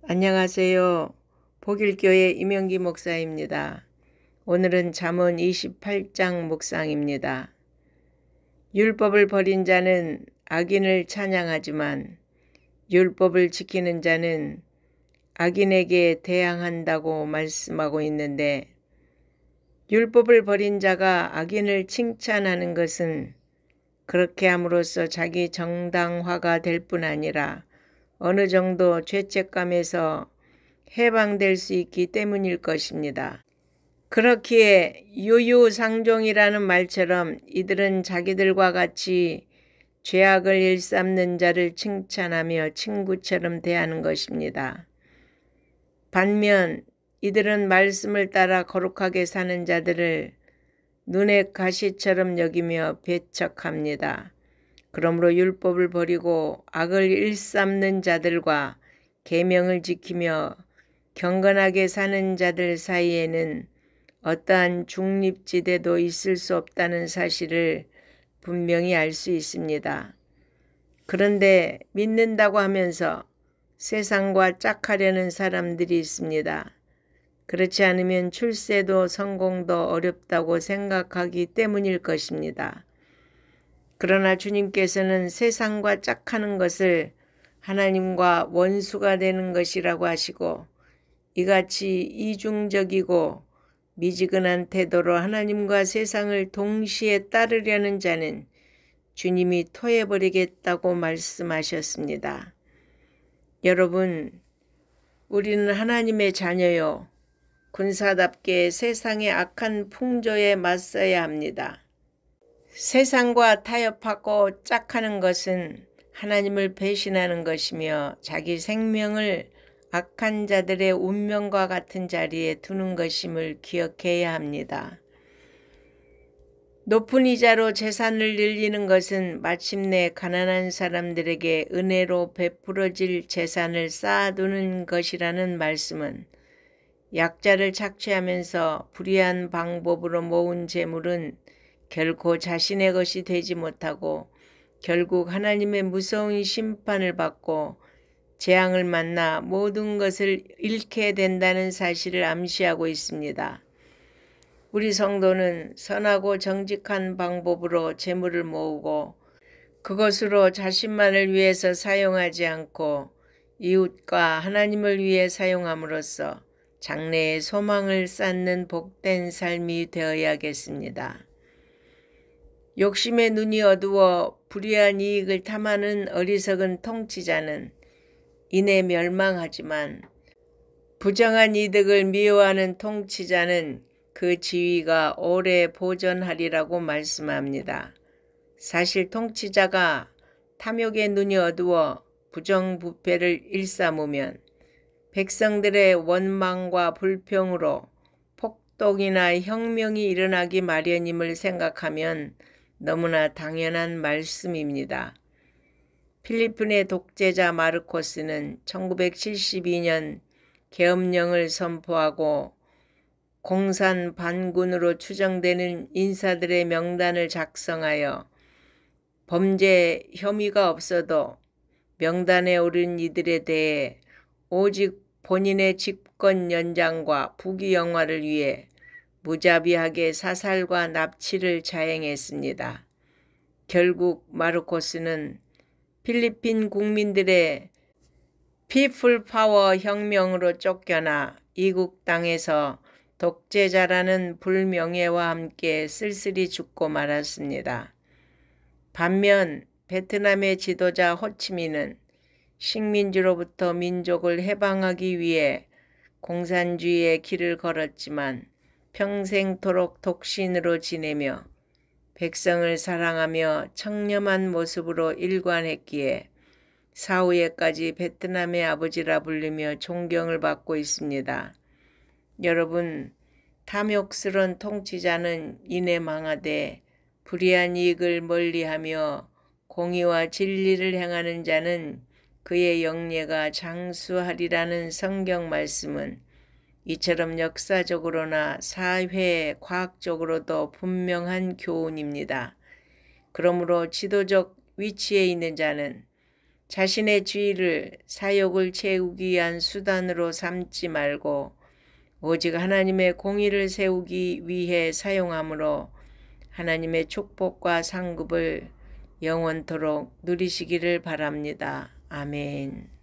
안녕하세요. 복일교회 임영기 목사입니다. 오늘은 잠언 28장 묵상입니다. 율법을 버린 자는 악인을 찬양하지만 율법을 지키는 자는 악인에게 대항한다고 말씀하고 있는데, 율법을 버린 자가 악인을 칭찬하는 것은 그렇게 함으로써 자기 정당화가 될 뿐 아니라 어느 정도 죄책감에서 해방될 수 있기 때문일 것입니다. 그렇기에 유유상종이라는 말처럼 이들은 자기들과 같이 죄악을 일삼는 자를 칭찬하며 친구처럼 대하는 것입니다. 반면 이들은 말씀을 따라 거룩하게 사는 자들을 눈의 가시처럼 여기며 배척합니다. 그러므로 율법을 버리고 악을 일삼는 자들과 계명을 지키며 경건하게 사는 자들 사이에는 어떠한 중립지대도 있을 수 없다는 사실을 분명히 알 수 있습니다. 그런데 믿는다고 하면서 세상과 짝하려는 사람들이 있습니다. 그렇지 않으면 출세도 성공도 어렵다고 생각하기 때문일 것입니다. 그러나 주님께서는 세상과 짝하는 것을 하나님과 원수가 되는 것이라고 하시고, 이같이 이중적이고 미지근한 태도로 하나님과 세상을 동시에 따르려는 자는 주님이 토해버리겠다고 말씀하셨습니다. 여러분, 우리는 하나님의 자녀요. 군사답게 세상의 악한 풍조에 맞서야 합니다. 세상과 타협하고 짝하는 것은 하나님을 배신하는 것이며 자기 생명을 악한 자들의 운명과 같은 자리에 두는 것임을 기억해야 합니다. 높은 이자로 재산을 늘리는 것은 마침내 가난한 사람들에게 은혜로 베풀어질 재산을 쌓아두는 것이라는 말씀은, 약자를 착취하면서 불의한 방법으로 모은 재물은 결코 자신의 것이 되지 못하고 결국 하나님의 무서운 심판을 받고 재앙을 만나 모든 것을 잃게 된다는 사실을 암시하고 있습니다. 우리 성도는 선하고 정직한 방법으로 재물을 모으고 그것으로 자신만을 위해서 사용하지 않고 이웃과 하나님을 위해 사용함으로써 장래의 소망을 쌓는 복된 삶이 되어야겠습니다. 욕심의 눈이 어두워 불의한 이익을 탐하는 어리석은 통치자는 이내 멸망하지만, 부정한 이득을 미워하는 통치자는 그 지위가 오래 보존하리라고 말씀합니다. 사실 통치자가 탐욕의 눈이 어두워 부정부패를 일삼으면 백성들의 원망과 불평으로 폭동이나 혁명이 일어나기 마련임을 생각하면 너무나 당연한 말씀입니다. 필리핀의 독재자 마르코스는 1972년 계엄령을 선포하고 공산 반군으로 추정되는 인사들의 명단을 작성하여 범죄 혐의가 없어도 명단에 오른 이들에 대해 오직 본인의 집권 연장과 부귀영화를 위해 무자비하게 사살과 납치를 자행했습니다. 결국 마르코스는 필리핀 국민들의 피플 파워 혁명으로 쫓겨나 이국 땅에서 독재자라는 불명예와 함께 쓸쓸히 죽고 말았습니다. 반면 베트남의 지도자 호치민은 식민지로부터 민족을 해방하기 위해 공산주의의 길을 걸었지만 평생토록 독신으로 지내며 백성을 사랑하며 청렴한 모습으로 일관했기에 사후에까지 베트남의 아버지라 불리며 존경을 받고 있습니다. 여러분, 탐욕스러운 통치자는 이내 망하되 불의한 이익을 멀리하며 공의와 진리를 행하는 자는 그의 영예가 장수하리라는 성경 말씀은 이처럼 역사적으로나 사회 과학적으로도 분명한 교훈입니다. 그러므로 지도적 위치에 있는 자는 자신의 주의를 사욕을 채우기 위한 수단으로 삼지 말고 오직 하나님의 공의를 세우기 위해 사용함으로 하나님의 축복과 상급을 영원토록 누리시기를 바랍니다. 아멘.